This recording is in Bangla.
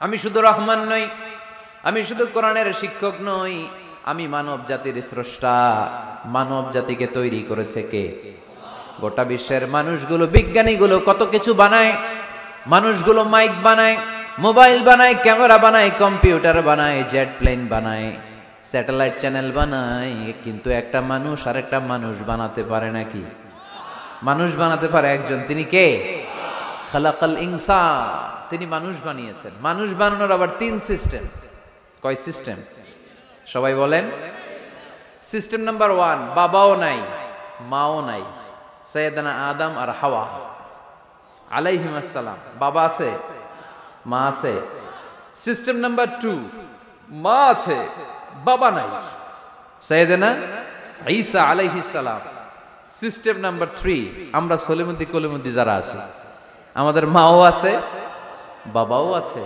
আমি শুধু রহমান নই, আমি শুধু কোরআনের শিক্ষক নই, আমি মানব জাতির স্রষ্টা। মানব জাতিকে তৈরি করেছে কে? গোটা বিশ্বের মানুষগুলো, বিজ্ঞানীগুলো কত কিছু বানায়। মানুষগুলো মাইক বানায়, মোবাইল বানায়, ক্যামেরা বানায়, কম্পিউটার বানায়, জেট প্লেন বানায়, স্যাটেলাইট চ্যানেল বানায়, কিন্তু একটা মানুষ আর একটা মানুষ বানাতে পারে নাকি? মানুষ বানাতে পারে একজন, তিনি কে? খালাকাল ইনসান, তিনি মানুষ বানিয়েছেন। মানুষ বানানোর আবার 3 সিস্টেম। কয় সিস্টেম? সবাই বলেন। সিস্টেম নাম্বার 1, বাবাও নাই মাও নাই, সাইয়েদানা আদম আর হাওয়া আলাইহিস সালাম। বাবা আছে, মা আছে। সিস্টেম নাম্বার 2, মা আছে, বাবা নাই, সাইয়েদানা ঈসা আলাইহিস সালাম। সিস্টেম নাম্বার 3, আমরা সলিমুদ্দি কলিমুদ্দি যারা আছে, আমাদের মাও আছে, বাবাও আছে।